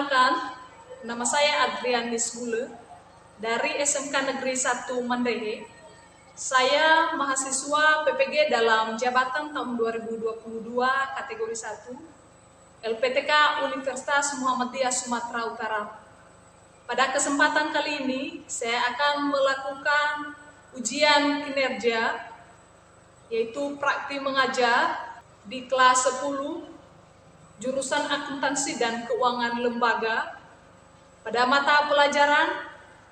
Perkenalkan, nama saya Adrianis Gule dari SMK Negeri 1 Mandehe. Saya mahasiswa PPG dalam jabatan tahun 2022 kategori 1 LPTK Universitas Muhammadiyah Sumatera Utara. Pada kesempatan kali ini, saya akan melakukan ujian kinerja, yaitu praktik mengajar di kelas 10, jurusan akuntansi dan keuangan lembaga, pada mata pelajaran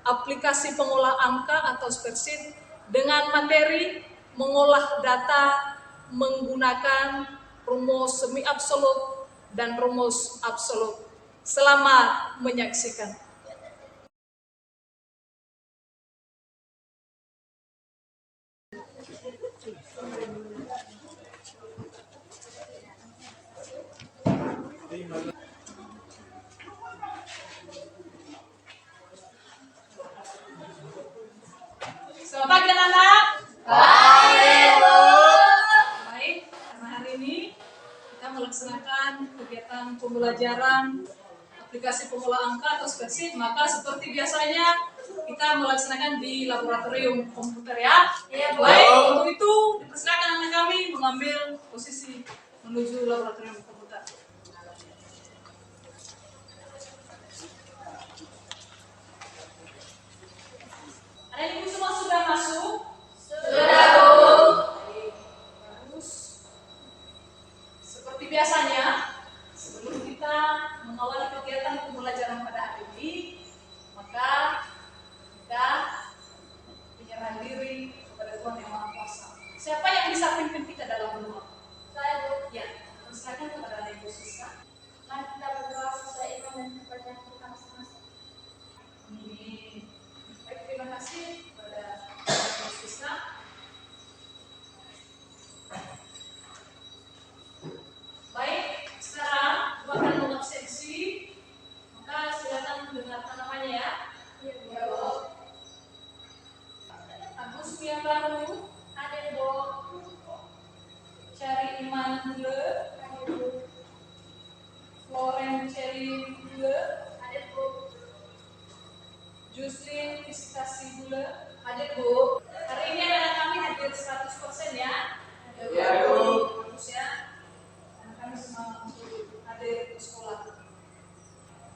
aplikasi pengolah angka atau spreadsheet dengan materi mengolah data menggunakan rumus semi absolut dan rumus absolut. Selamat menyaksikan. Selamat pagi anak-anak. Baik, Bu. Baik, karena hari ini kita melaksanakan kegiatan pembelajaran aplikasi pengolah angka atau spreadsheet, maka seperti biasanya kita melaksanakan di laboratorium komputer ya. Iya, Bu. Baik, untuk itu dipersilakan anak kami mengambil posisi menuju laboratorium komputer. Ada ibu semua sudah masuk? Sudah, Bu. Baik, bagus. Seperti biasanya, sebelum kita mengawali kegiatan pembelajaran pada hari ini, maka kita menyerahkan diri kepada Tuhan Yang Maha Kuasa. Siapa yang bisa pimpin kita dalam berdoa? Saya, Bu. Ya, persilakan kepada Ibu Sista. Mari kita berdoa sesuai iman dan kepercayaan kita masing-masing. Amin. Baik, terima kasih kepada Ibu Sista. Baik, sekarang Ibu akan mengabsensi, maka silakan mendengarkan namanya ya. Iya, Bu. Agus Piabaru, Hadir, Bu. Cari Iman Gule, Hadir, Bu. Floren Ceri Gule, Hadir, Bu. Juslin Fiskasi Gule. Hadir Bu. Hari ini anak kami hadir 100% ya. Iya, Bu. Bagus ya. Anak kami semua hadir ke sekolah.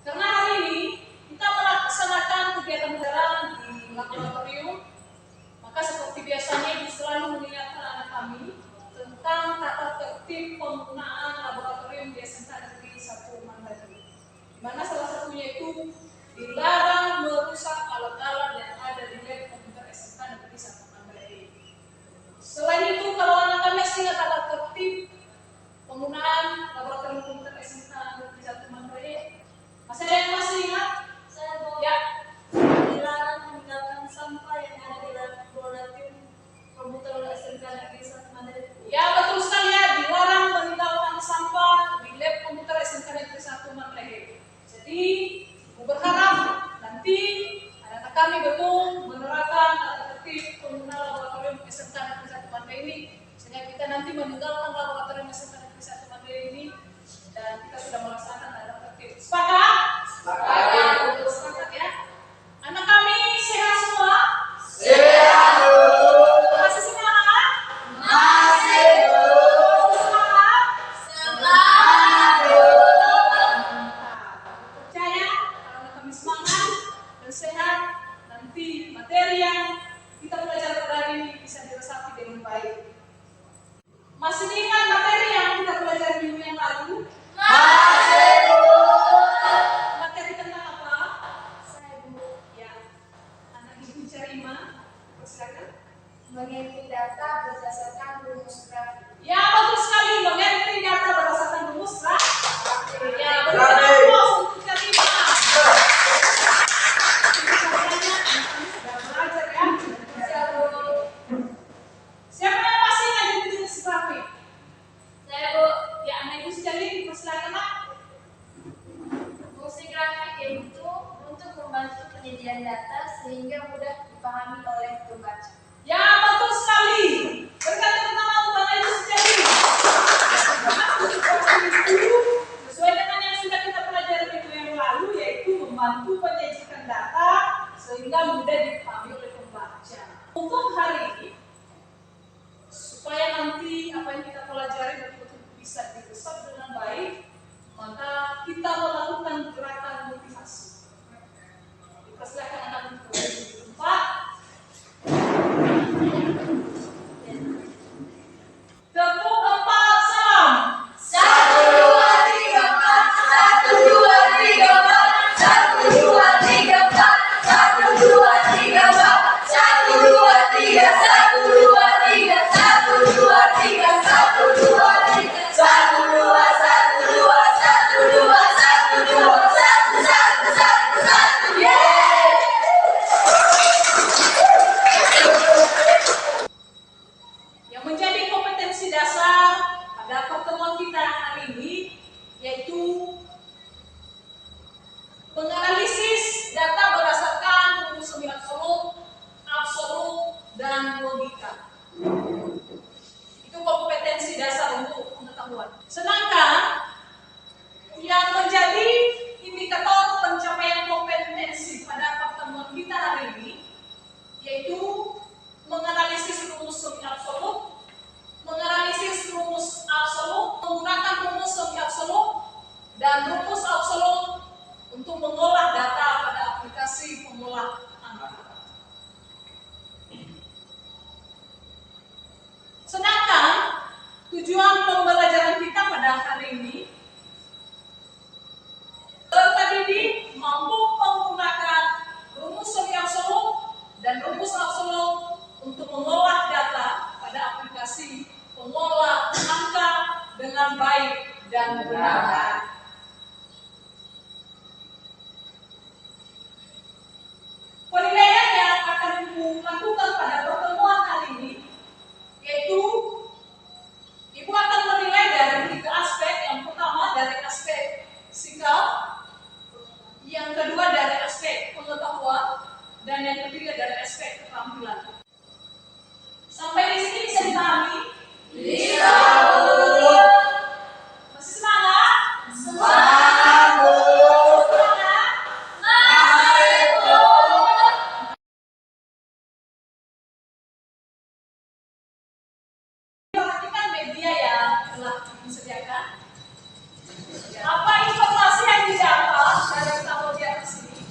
Karena hari ini kita melaksanakan kegiatan pembelajaran di laboratorium, maka seperti biasanya Ibu selalu mengingatkan anak kami tentang tata tertib penggunaan laboratorium di SMK Negeri 1 Mandehe. Di mana salah satunya itu dilarang merusak alat-alat yang ada di lab komputer SMK Negeri 1 Mandehe. Selain itu, kalau anak kami masih ingat tata tertib penggunaan laboratorium komputer SMK Negeri 1 Mandehe, masih ada yang masih ingat? Saya, Bu. Ya. Dilarang meninggalkan sampah yang ada di laboratorium komputer SMK Negeri 1 Mandehe. Ya, betul sekali ya, dilarang meninggalkan sampah di lab komputer SMK Negeri 1 Mandehe. Jadi, Ibu berharap nanti anak kami betul menerapkan tata tertib penggunaan laboratorium SMK Negeri 1 Mandehe ini, sehingga kita nanti meninggalkan laboratorium SMK Negeri 1 Mandehe ini dan kita sudah melaksanakan tata tertib. Sepakat? Sepakat. Sepakat ya. Anak kami sehat semua? Sehat, Bu. Masih semangat? Masih, Bu. Semangat? Semangat, Bu. Percaya kalau anak kami semangat dan sehat, nanti materi yang kita pelajari pada hari ini bisa diresapi dengan baik. Masih ingat materi yang kita pelajari minggu yang lalu? Masih, Bu. Materi tentang apa? Saya, Bu. Ya, anak Ibu Carima, persilakan. Mengintip data berdasarkan rumus grafik. Ya, betul sekali, mengerti data berdasarkan rumus grafik. Ya, betul. Grafik. Untuk Carima. Sudah belajar ya. Siapa yang masih ngajar bisnis grafik? Saya, Bu. Ya, anak Ibu sekalian dipersilakan Mak. Fungsi grafik yaitu untuk membantu penyediaan data sehingga mudah dipahami oleh pembaca. Ya, betul sekali. Berkat tentang Bapak Ibu sekalian. Sesuai dengan yang sudah kita pelajari minggu yang lalu mudah dipahami oleh pembaca. Untuk hari ini, supaya nanti apa yang kita pelajari betul-betul bisa diresap dengan baik, maka kita melakukan gerakan motivasi. Dipersilakan anak untuk tempat. Tepuk empat salam. 1, 2, 3, 4. 1, 2, 3, 4. 1, 2, 3, 4. 1, 2, 3, 4. 1, 2, 3, 1, 2, 3, 1, 2, 3, 1, 2, 3, 1, 2, 1, 2, 1, 2, 1, 2, 1, 1, 1, 1, yeay! Yang menjadi kompetensi dasar pada pertemuan kita hari ini yaitu menganalisis data berdasarkan rumus semi absolut, dan logika. Itu kompetensi dasar untuk pengetahuan. Sedangkan yang menjadi indikator pencapaian kompetensi pada pertemuan kita hari ini yaitu menganalisis rumus semi absolut, menggunakan rumus semi absolut dan rumus absolut untuk mengolah data pada aplikasi pengolah angka. Sedangkan tujuan pembelajaran kita pada hari ini, peserta didik mampu menggunakan rumus semi absolut dan rumus absolut untuk mengolah data pada aplikasi pengolah angka dengan baik dan benar. Penilaian yang akan Ibu lakukan pada pertemuan hari ini yaitu Ibu akan menilai dari 3 aspek. Yang pertama dari aspek sikap, yang kedua dari aspek pengetahuan, dan yang ketiga dari aspek keterampilan. Sampai di sini bisa dipahami? Bisa, Bu. Masih semangat? Semangat, Bu. Semangat? Masih, Bu. Perhatikan media yang telah disediakan. Apa informasi yang didapat dari tabel di atas ini?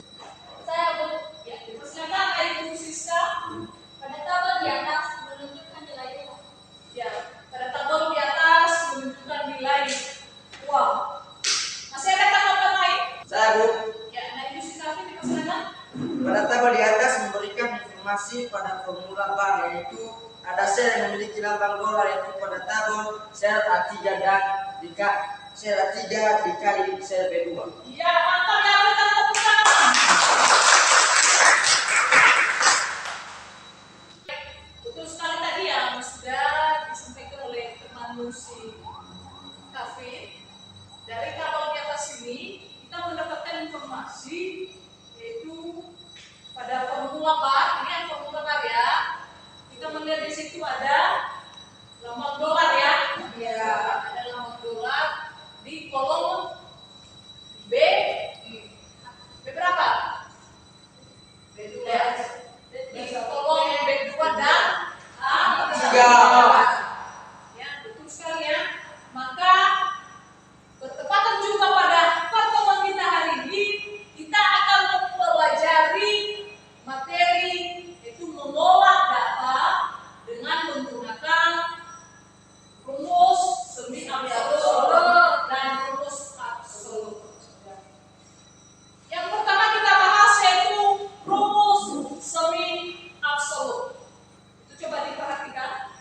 Saya, Bu. Ya, dipersilakan Ibu Siska. Pada tabel di atas menunjukkan nilai uang. Ya, pada tabel di atas menunjukkan nilai uang. Masih ada tanggapan lain? Saya, Bu. Ya, nah Ibu Siska dipersilakan. Pada tabel di atas memberikan informasi pada formula bank, yaitu ada sel yang memiliki lambang dolar, yaitu pada tabel sel A3 dan sel A3 dikali sel B2. Ya, mantap ya, berikan tepuk tangan. Betul sekali tadi yang sudah disampaikan oleh teman Lucy Kavin. Dari tabel di atas ini kita mendapatkan informasi yaitu pada formula bar, ini yang formula bar ya. Kita melihat di situ ada lambang dolar ya. Ya, ada lambang dolar di kolom B. B berapa? B2. Di kolom B2 dan A3. Ya, betul sekali ya. Maka bertepatan juga pada pertemuan kita hari ini, kita akan mempelajari materi yaitu mengolah data dengan menggunakan rumus semi absolut dan rumus absolut. Yang pertama kita bahas yaitu rumus semi absolut. Itu coba diperhatikan.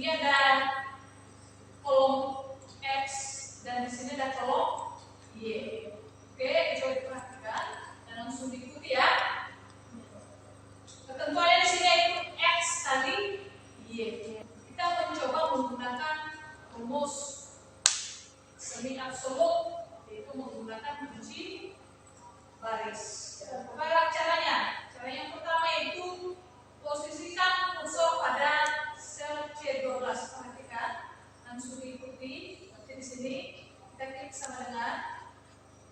Ini ada kolom X dan di sini ada kolom Y. Oke, coba diperhatikan dan langsung diikuti ya. Ketentuannya di sini itu X tadi Y. Kita mencoba menggunakan rumus semi absolut, yaitu menggunakan kunci baris. Bagaimana caranya? Cara yang pertama itu posisikan kursor pada sel C12. Perhatikan, langsung diikuti. Seperti di sini kita klik sama dengan,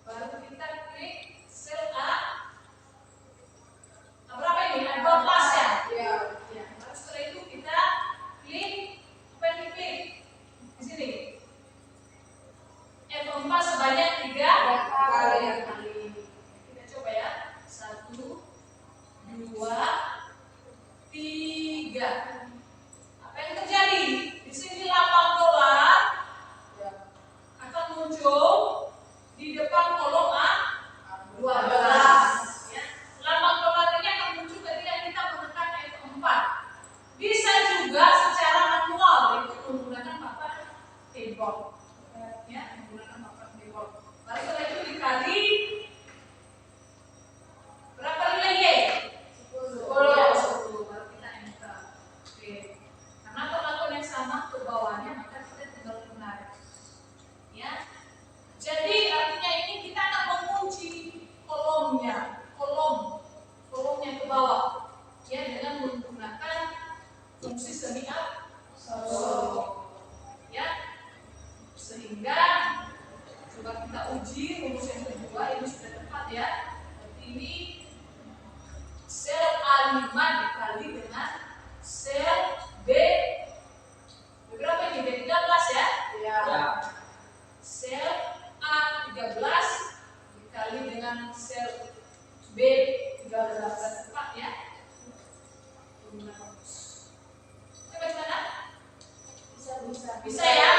baru kita klik sel A. Nah, berapa ini? Ada 12 ya? Ya. Ya. Lalu setelah itu kita klik, apa yang diklik? Di sini. F4 sebanyak 3 kali. Kita coba ya. 1, 2, 3. Apa yang terjadi? Di sini lapang bola akan muncul di depan kolom A12. Ya. Lapang bola ini akan muncul ketika kita menekan F4. Bisa juga secara manual, yaitu menggunakan papan keyboard. Ya, menggunakan papan keyboard. Lalu setelah itu dikali berapa nilai Y? 10. Baru kita enter. Oke. Karena perlakuan yang sama ke bawahnya, maka kita tinggal menarik. Ya. Jadi artinya ini kita akan mengunci kolomnya ke bawah. Ya, dengan menggunakan fungsi semi absolut. Ya. Sehingga coba kita uji rumus yang kedua, ini sudah tepat ya. Berarti ini sel A5 dikali dengan sel B berapa ini? B13 ya? Ya. Sel A13 dikali dengan sel B13 tepat ya? Coba gimana? Bisa ya?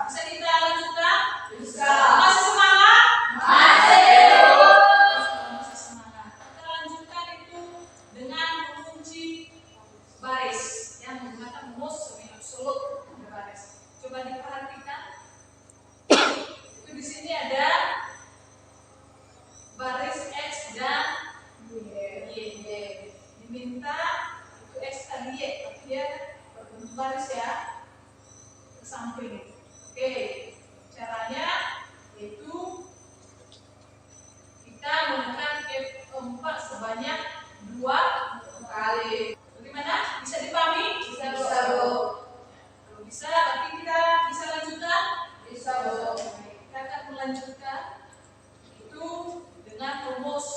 Bisa kita lanjutkan? Bisa. Masih semangat? Masih. Masih semangat. Kita lanjutkan itu dengan mengunci baris yang menggunakan rumus semi absolut pada baris. Coba diperhatikan. Itu di sini ada baris X dan Y. Diminta itu X dan Y, tapi dia berbentuk baris ya, ke samping. Oke, caranya yaitu kita menekan F4 sebanyak 2 kali. Bagaimana? Bisa dipahami? Bisa, Bu. Kalau bisa, berarti kita bisa lanjutkan? Bisa, Bu. Kita akan melanjutkan itu dengan rumus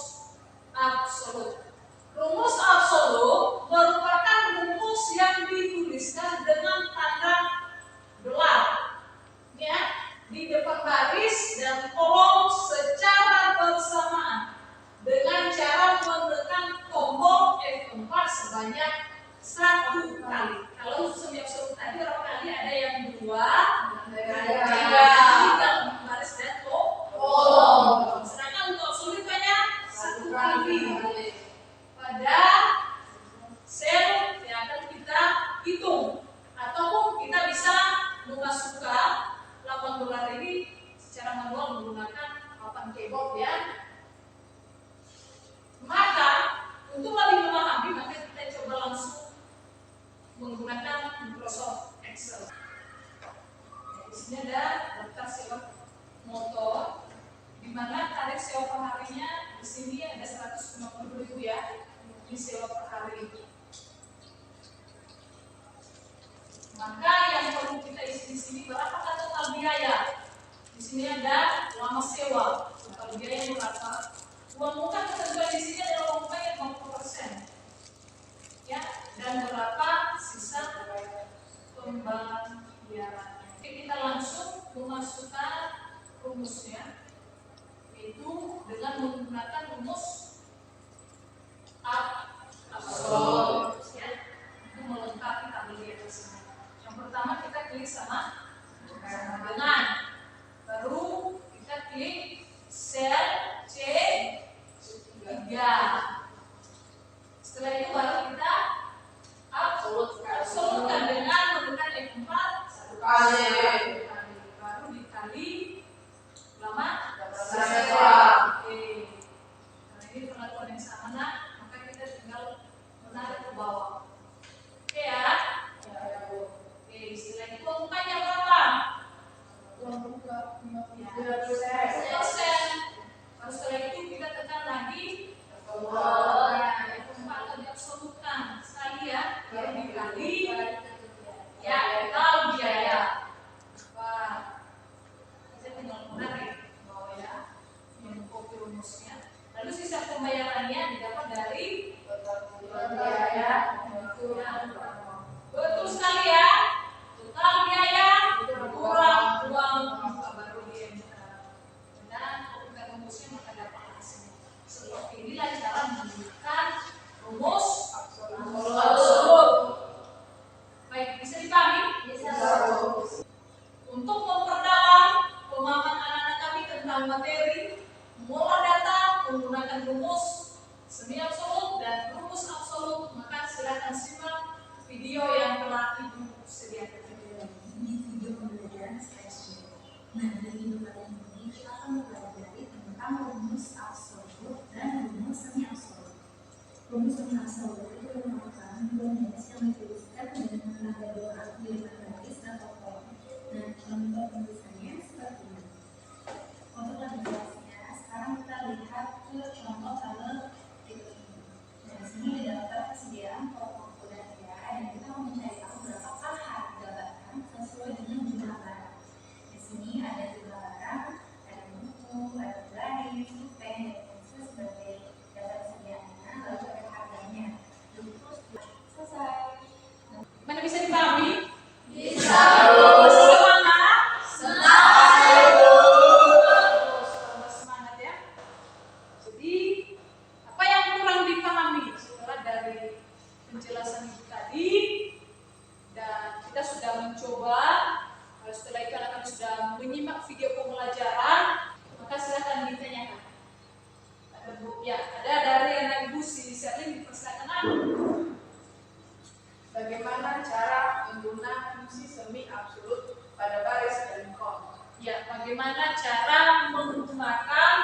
absolut. Rumus absolut merupakan rumus yang dituliskan dengan tanda gelar, ya, di depan baris dan kolom secara bersamaan dengan cara menekan tombol F4 sebanyak 1 kali. Kalau semi absolut tadi berapa kali? Ada yang 2, Ada 3 baris dan kolom. Sedangkan untuk absolut banyak 1 kali. kali pada sel yang akan kita hitung, ataupun kita bisa memasukkan lapang dolar ini secara manual menggunakan papan keyboard ya. Maka untuk lebih memahami, maka kita coba langsung menggunakan Microsoft Excel. Di sini ada daftar sewa motor, di mana tarif sewa per harinya di sini ada 150.000 ya. Ini sewa per hari. Maka yang perlu kita isi di sini berapakah total biaya? Di sini ada lama sewa, total biaya berapa? Uang muka ketentuan di sini adalah uang muka yang 50%. Ya, dan berapa sisa pembayarannya. Oke, kita langsung memasukkan rumusnya, yaitu dengan menggunakan rumus absolut ya, untuk melengkapi tabel di atas ini. Yang pertama kita klik sama dengan, baru kita klik sel C3. Setelah itu baru kita absolutkan dengan menekan kali. Baru dikali lama Selama. Oke. Karena ini perlakuan yang sama, nak, maka kita tinggal menarik ke bawah. Oke ya? Oke, istilah itu angkanya berapa? Ya, 30%. Lalu setelah itu kita tekan lagi. Yang keempat akan diabsolutkan sekali ya, baru dikali ya total biaya. Wah, kita tinggal menarik ke bawah ya, mengcopy rumusnya. Lalu sisa pembayarannya didapat dari Biaya. betul sekali ya, total biaya kurang uang muka baru di MK. Dan kalau rumusnya maka dapat hasilnya. Seperti inilah cara menunjukkan rumus absolut. Baik, bisa dipahami? Untuk memperdalam pemahaman anak-anak kami tentang materi mengolah data menggunakan rumus semi absolut dan rumus absolut, maka silakan simak video yang telah Ibu sediakan. Ini video pembelajaran spesial. Nah, di video kali ini kita akan mempelajari tentang rumus absolut dan rumus semi absolut. Rumus semi absolut itu merupakan dua jenis yang dituliskan dengan ada dua arti di baris atau kolom. Nah, contoh penulisannya seperti ini. Untuk lebih jelasnya, sekarang kita lihat ke contoh tabel berikut ini. Nah, di sini didapat persediaan kolom dan dan kita mau mencari tahu berapakah harga barang sesuai dengan jumlah barang. Di sini ada jumlah barang, ada buku, ada garis, pen, dan pensil sebagai data persediaannya, lalu ada harganya. Terus selesai. Mana bisa dipahami? Bisa. Semangat. Semangat ya. Jadi apa yang kurang dipahami setelah dari penjelasan Ibu tadi, dan kita sudah mencoba, setelah itu anak-anak sudah menyimak video pembelajaran, maka silakan ditanyakan. Ada dari anak Ibu si Sherlyn, dipersilakan. Bagaimana cara menggunakan fungsi semi absolut pada baris dan kolom? Ya, bagaimana cara menggunakan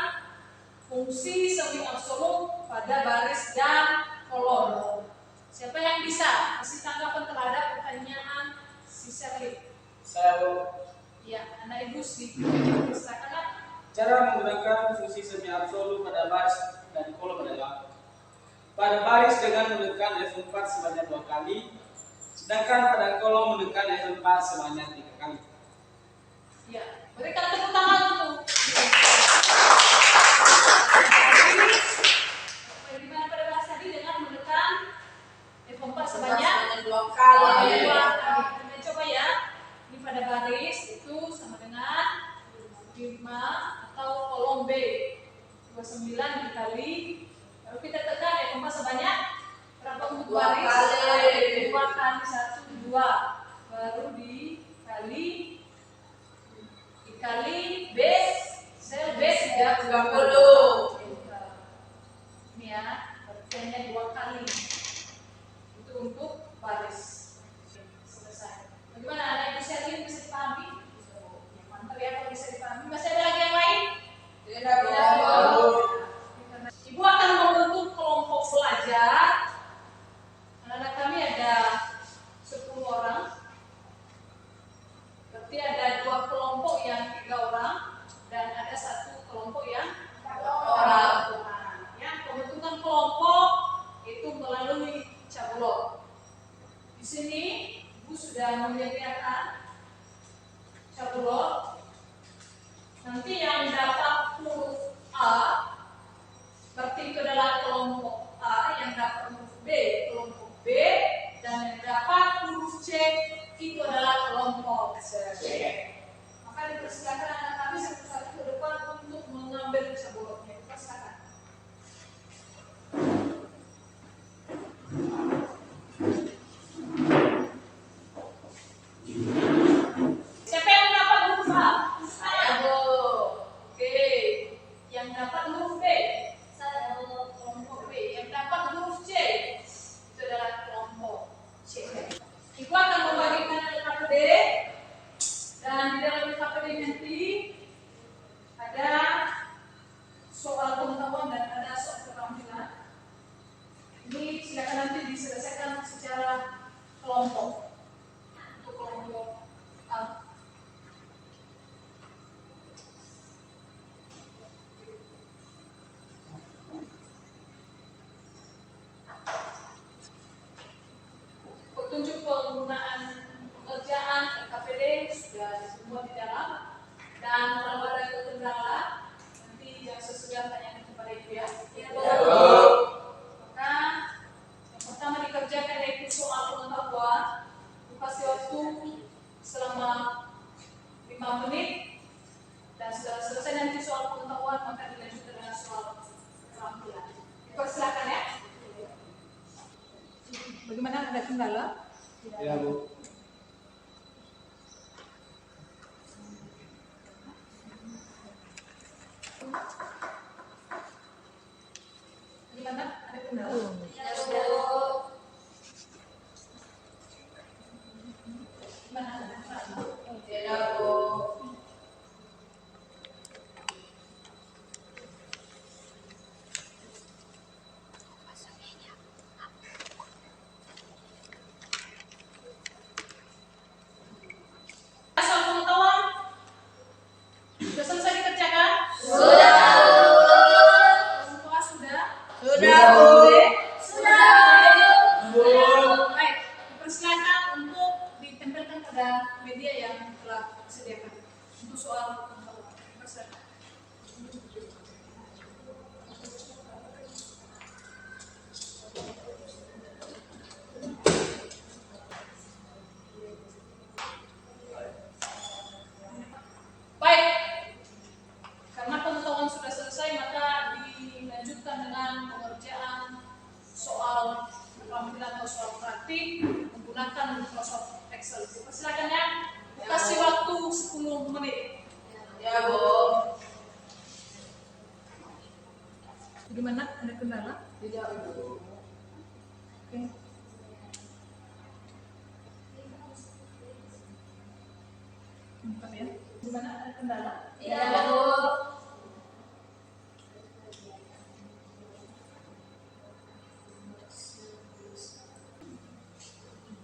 fungsi semi absolut pada baris dan kolom? Siapa yang bisa kasih tanggapan terhadap pertanyaan si Sherlyn? Saya Ya, anak Ibu si silakan. cara menggunakan fungsi semi absolut pada baris dan kolom adalah pada baris dengan menekan F4 sebanyak 2 kali, sedangkan pada kolom menekan F4 sebanyak 3 kali. Ya, berikan tepuk tangan untuk. Gimana pada bahas tadi dengan menekan F4 sebanyak 2 kali. dua kali. Kita coba ya. Ini pada baris itu sama dengan 5 atau kolom B 29 dikali. Lalu kita tekan F4 sebanyak berapa untuk Dua baris? kali. 2 kali 1 2. Baru dikali B sel B 30. Ini ya, artinya 2 kali. Itu untuk baris. Selesai. Bagaimana anak Ibu Sherlyn, bisa dipahami? Ya, mantap ya kalau bisa dipahami. Masih ada lagi yang lain? Tidak Ibu akan membentuk kelompok belajar. Anak-anak kami ada 10 orang. Berarti ada 2 kelompok yang 3 orang dan ada 1 kelompok yang 4 orang. Ya, pembentukan kelompok itu melalui cabulot. Di sini Ibu sudah menyediakan cabulot. Nanti yang dapat huruf A berarti itu adalah kelompok A, yang dapat huruf B kelompok B, dan yang dapat huruf C itu adalah kelompok C. Maka dipersilakan anak kami satu-satu ke depan untuk mengambil cabulotnya. Dipersilakan. Siapa yang dapat huruf A? Saya, Bu. Oke. Yang dapat huruf B? Saya, Bu. Kelompok B. Yang dapat huruf C? Itu adalah kelompok C. Ibu akan membagikan LKPD Dan di dalam KPD nanti ada soal pengetahuan dan ada soal keterampilan. Ini silakan nanti diselesaikan secara kelompok. Untuk kelompok A. Petunjuk penggunaan pekerjaan KPD sudah semua di dalam. Dan kalau ada kendala, nanti yang sesudah tanyakan kepada ibu ya. Maka yang pertama dikerjakan yaitu soal pengetahuan. Kasih waktu selama 5 menit. Dan setelah selesai nanti soal pengetahuan, maka dilanjutkan dengan soal keterampilan. Dipersilakan ya. Bagaimana, ada kendala? Ya, Bu. Gimana? Ada kendala? Gimana? Ada kendala? Soal pengetahuan sudah selesai dikerjakan? Semua sudah? Baik, dipersilakan untuk ditempelkan pada media yang telah disediakan untuk soal pengetahuan. Dipersilakan. Baik, karena pengetahuan sudah selesai, maka dilanjutkan dengan pengerjaan soal keterampilan atau soal praktik menggunakan Microsoft Excel. Silakan ya, kasih waktu 10 menit. Ya, Bu. Gimana? Ada kendala? Tidak, Bu. Oke. Bentar ya. Gimana? Ada kendala? Ya, Bu.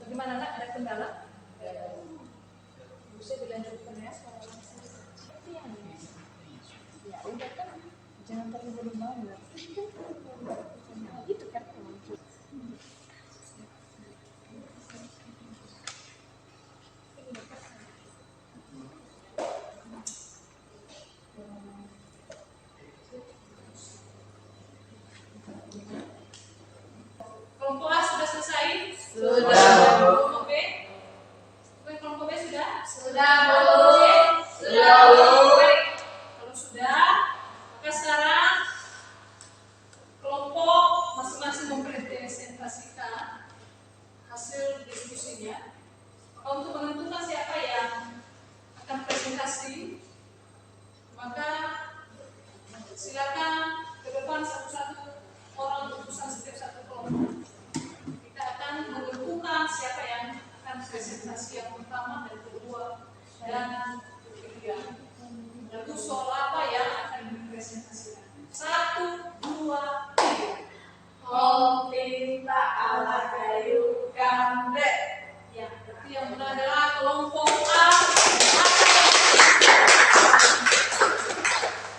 Bagaimana, Nak? Ada kendala? Bisa dilanjutkan ya. Ya udah kan, jangan terlalu banyak. Gitu kan. Kelompok A sudah selesai? Kelompok B? Kelompok B sudah? Sudah, Bu. Sudah, Bu. Baik. Kalau sudah, maka sekarang kelompok masing-masing mempresentasikan hasil diskusinya. Maka untuk menentukan siapa yang akan presentasi, maka silakan ke depan satu-satu orang utusan setiap satu kelompok. Kita akan menentukan siapa yang akan presentasi yang pertama dan kedua dan ketiga. Lalu soal apa yang akan dipresentasikan? 1, 2, 3. Om minta alat kayu kamdek. Ya, berarti yang benar adalah kelompok A.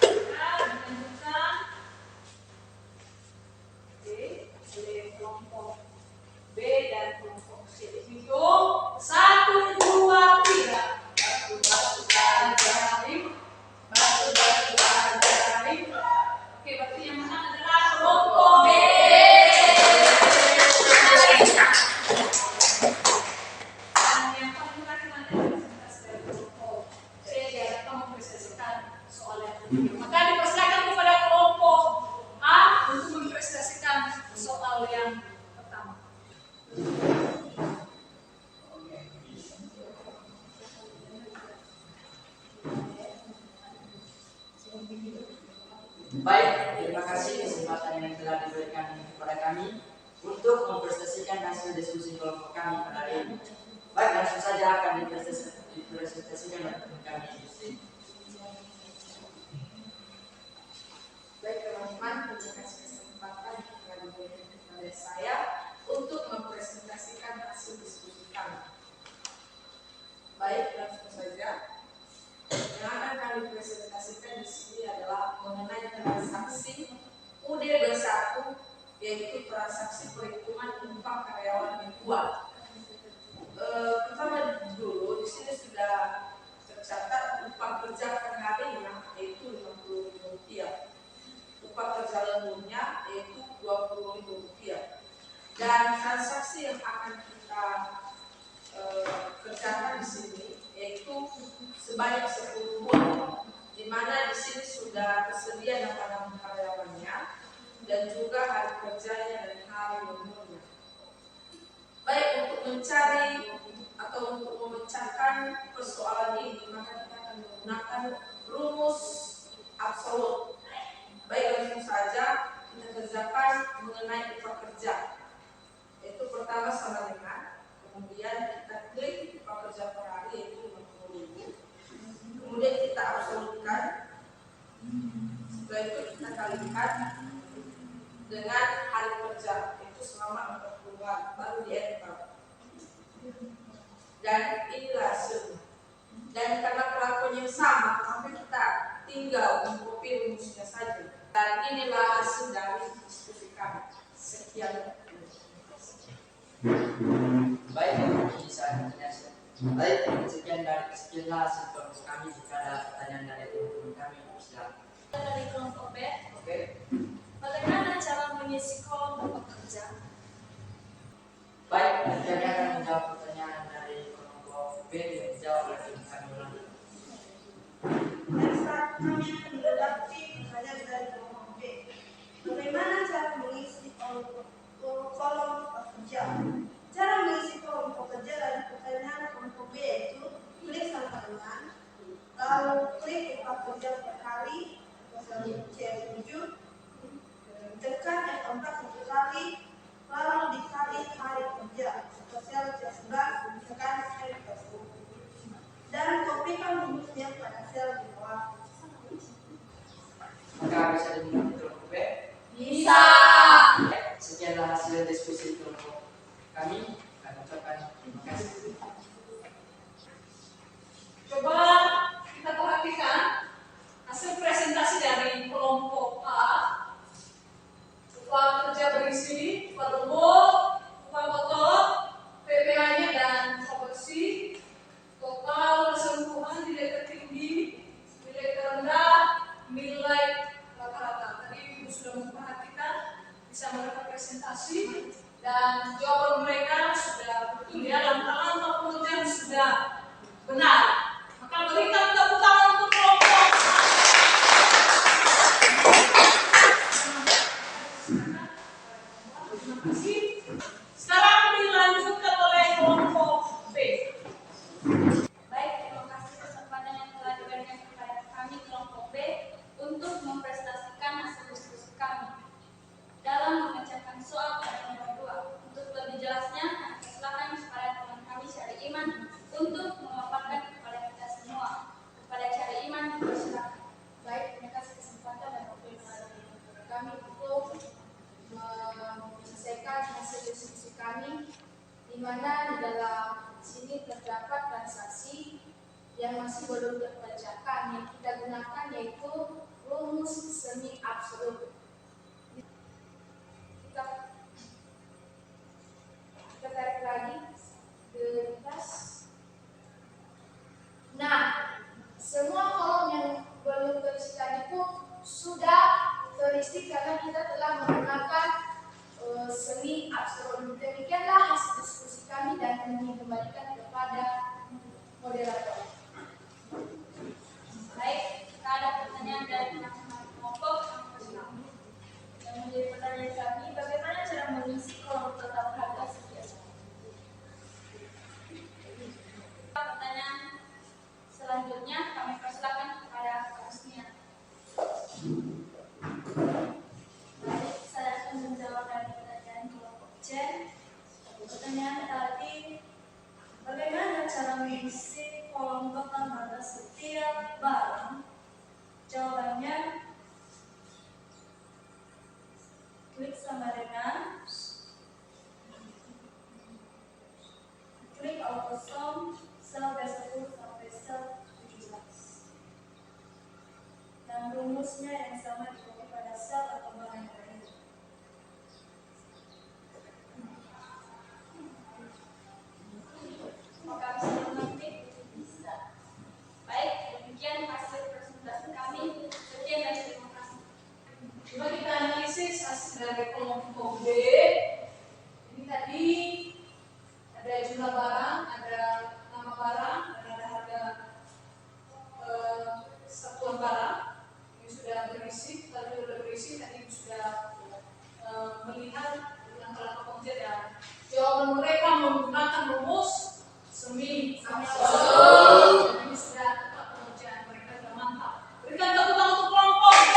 Dilanjutkan. Oleh kelompok B dan kelompok C. Hitung 1, 2, 3. Batu ajaib. Batu ajaib. Oke, berarti yang menang adalah kelompok B. Dan yang paling terakhir nanti presentasi dari kelompok C, dia akan mempresentasikan soal yang ketiga. Maka dipersilakan kepada kelompok A untuk mempresentasikan soal yang pertama. Baik, terima kasih kesempatan yang telah diberikan kepada kami untuk mempresentasikan hasil diskusi kelompok kami pada hari ini. Baik, langsung saja akan dipresentasikan presentasikan oleh kami di sini. Baik teman-teman, terima kasih kesempatan yang diberikan kepada saya untuk mempresentasikan hasil diskusi kami. Baik, langsung saja. Yang akan kami presentasikan di sini adalah mengenai transaksi UD21, yaitu transaksi perhitungan upah karyawan mingguan. Pertama dulu di sini sudah tercatat upah kerja per harinya yaitu Rp50.000, upah kerja lembutnya yaitu Rp20.000, dan transaksi yang akan kita kerjakan di sini yaitu sebanyak 10 buah, di mana di sini sudah tersedia nama-nama karyawannya dan juga hari kerjanya dan hari lemburnya. Baik, untuk mencari atau untuk memecahkan persoalan ini, maka kita akan menggunakan rumus absolut. Baik, langsung saja kita kerjakan mengenai upah kerja. Itu pertama sama dengan, kemudian kita klik upah kerja per hari yaitu Rp50.000. Kemudian kita absolutkan. Setelah itu kita kalikan dengan hari kerja itu selama 40 hari, baru di enter. Dan inilah hasilnya. Dan karena pelakunya sama, maka kita tinggal mengcopy rumusnya saja. Dan inilah hasil dari diskusi kami. Sekian. Baik, ini saya bertanya. Baik, sekianlah hasil kelompok kami. Jika ada pertanyaan dari teman-teman kami, silakan. Dari kelompok B, Oke. bagaimana cara mengisi kolom pekerja? Baik, kami akan menjawab pertanyaan dari kelompok B yang dijawab oleh tim kami ulangi. Dan saat kami akan menghadapi pertanyaan dari kelompok B. Bagaimana cara mengisi kolom pekerja? Cara mengisi kolom pekerja dari pertanyaan kelompok B yaitu klik sama dengan, lalu klik upah kerja per hari, C7, tekan F4 satu kali, lalu dikali hari kerja, sel C11, tekan F10. Dan kopikan rumusnya pada sel di bawah. Maka bisa dimengerti kelompok B? Bisa. Sekianlah hasil diskusi kelompok kami. Kami ucapkan terima kasih. Coba kita perhatikan hasil presentasi dari kelompok A. Upah kerja berisi upah lembut, upah kotor, PPh-nya dan upah bersih, total kesembuhan, nilai tertinggi, nilai terendah, nilai rata-rata. Tadi Ibu sudah memperhatikan, bisa melakukan presentasi dan jawaban mereka sudah betul ya, langkah-langkah pengerjaan sudah benar. Maka berikan tepuk tangan untuk kelompok. Terima kasih. Sekarang dilanjutkan oleh kelompok B. Baik, terima kasih kesempatan yang telah diberikan kepada kami kelompok B untuk mempresentasikan hasil diskusi kami dalam memecahkan soal pada nomor 2. Untuk lebih jelasnya, kami persilakan kepada teman kami Syari Iman untuk memaparkan kepada kita semua. Kepada Syari Iman, persilakan. Baik, terima kasih kesempatan dan waktu yang telah diberikan kami untuk menyelesaikan hasil diskusi kami, di mana di dalam sini terdapat transaksi yang masih belum terbacakan yang kita gunakan yaitu rumus semi absolut. Kita tarik lagi ke atas. Nah, semua kolom yang belum terisi tadi pun sudah terisi karena kita telah menggunakan semi absolut. Demikianlah hasil diskusi kami dan kami kembalikan kepada moderator. Baik, jika ada pertanyaan dari teman-teman kelompok, yang menjadi pertanyaan kami, bagaimana cara mengisi kolom total harga setiap hari? Pertanyaan selanjutnya kami persilakan kepada Kak Rusnia. Baik, saya akan menjawab dari pertanyaan kelompok C. Pertanyaan tadi, bagaimana cara mengisi kolom total sama dengan trik autosom sel B10 sampai sel 17. Dan rumusnya yang sama dipakai pada sel atau bahan lain. Apakah bisa mengerti? Bisa. Baik, demikian hasil presentasi kami. Sekian dan terima kasih. Coba kita analisis hasil dari kelompok B. Ini tadi ada jumlah barang, ada nama barang, dan ada harga satuan barang. Ini sudah berisi, tadi sudah berisi, tadi sudah melihat langkah-langkah konkret dan jawaban mereka menggunakan rumus semi absolut. Ini sudah tepat pengerjaan mereka, sudah mantap. Berikan tepuk tangan untuk kelompok B.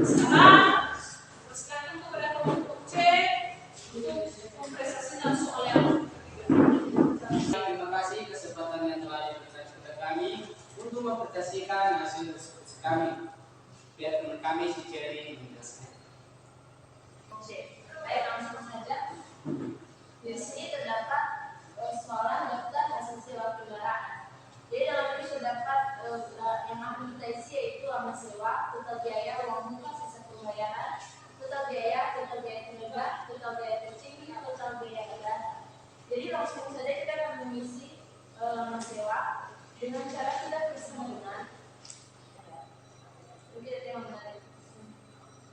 Sekarang persilakan kepada kelompok C untuk mempresentasikan soal yang Terima kasih kesempatan yang telah diberikan kepada kami untuk mempresentasikan hasil diskusi kami. Biar teman kami si Cherry menjelaskan. Baik, langsung saja. Di sini terdapat soalan daftar hasil sewa kendaraan. Jadi dalam ini terdapat yang akan kita isi yaitu lama sewa, total biaya, uang muka, sisa pembayaran, total biaya tenaga, total biaya tercicil, total biaya dana. Jadi langsung saja kita akan mengisi lama sewa dengan cara kita bersambungan. Jadi kita mengenai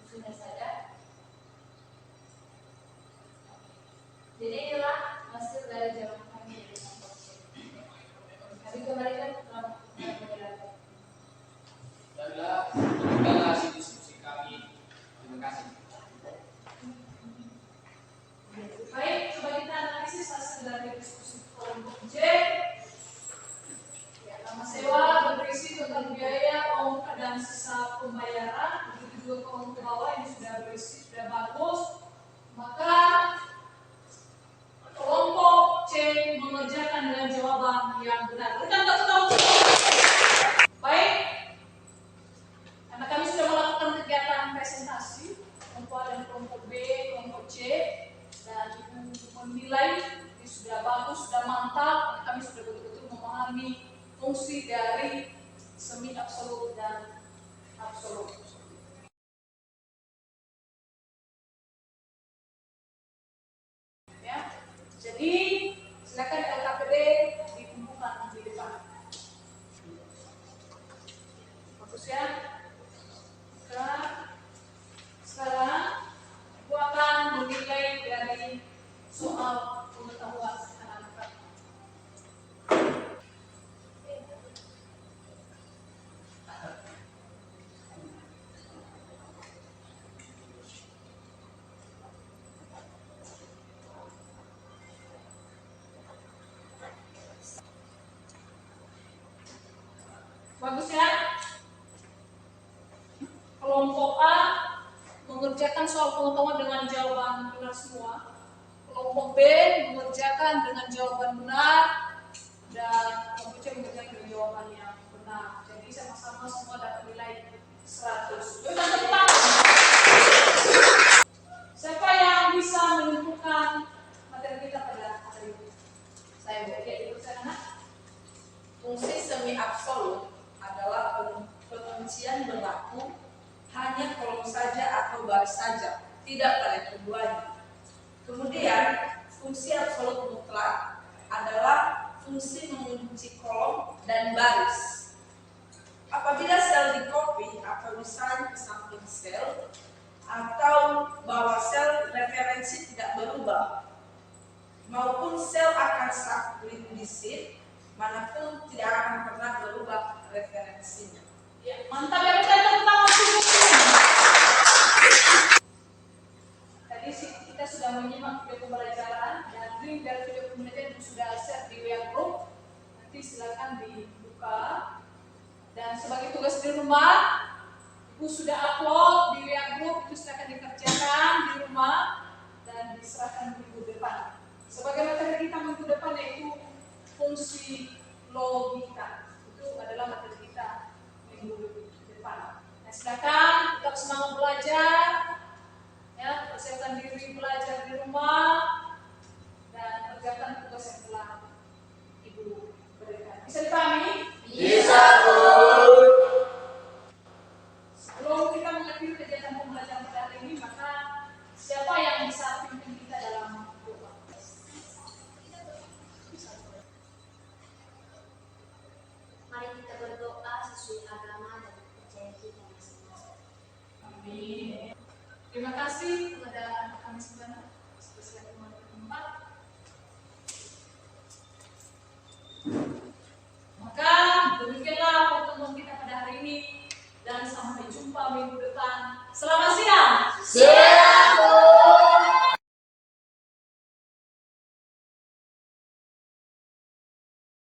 sudah saja. Jadi inilah hasil dari jawaban kami dari kelompok C. Kami kembalikan ke kelompok B. Demikianlah hasil diskusi kami. Terima kasih. baik. Coba kita analisis hasil dari diskusi kelompok J. Ya, nama sewa berisi total biaya, uang muka dan sisa pembayaran. Begitu juga kolom ke bawah ini sudah berisi, sudah bagus. Maka kelompok C mengerjakan dengan jawaban yang benar. Berikan tepuk tangan. Baik, karena kami sudah melakukan kegiatan presentasi kelompok A dan kelompok B, kelompok C, dan ibu menilai ini sudah bagus, sudah mantap. Kami sudah betul-betul memahami fungsi dari semi absolut dan absolut. Ya, jadi silakan LKPD dikumpulkan di depan. Bagus ya. Sekarang Ibu akan menilai dari soal pengetahuan anak-anak. Bagus ya. Kelompok A mengerjakan soal pengetahuan dengan jawaban benar semua. Kelompok B mengerjakan dengan jawaban benar dan kelompok C mengerjakan dengan jawaban yang benar. Jadi sama-sama semua dapat nilai 100. Berikan tepuk tangan. Siapa yang bisa menentukan materi kita pada hari ini? Saya beri anak. Fungsi semi absolut adalah penguncian berlaku hanya kolom saja atau baris saja, tidak pada keduanya. Kemudian, fungsi absolut mutlak adalah fungsi mengunci kolom dan baris. Apabila sel di copy atau desain ke samping sel atau bawah sel, referensi tidak berubah, maupun sel akan sublit di sheet manapun tidak akan pernah berubah referensinya. Ya, mantap ya, kita tepuk tangan untuk tadi kita sudah menyimak video pembelajaran dan link dari video pembelajaran itu sudah share di WA group. Nanti silakan dibuka. Dan sebagai tugas di rumah, Ibu sudah upload di WA group, itu silakan dikerjakan di rumah dan diserahkan minggu depan. Sebagai materi kita minggu depan yaitu fungsi logika. Itu adalah materi Amin. Terima kasih kepada anak kami semua, spesial teman keempat. Maka demikianlah pertemuan kita pada hari ini dan sampai jumpa minggu depan. Selamat siang.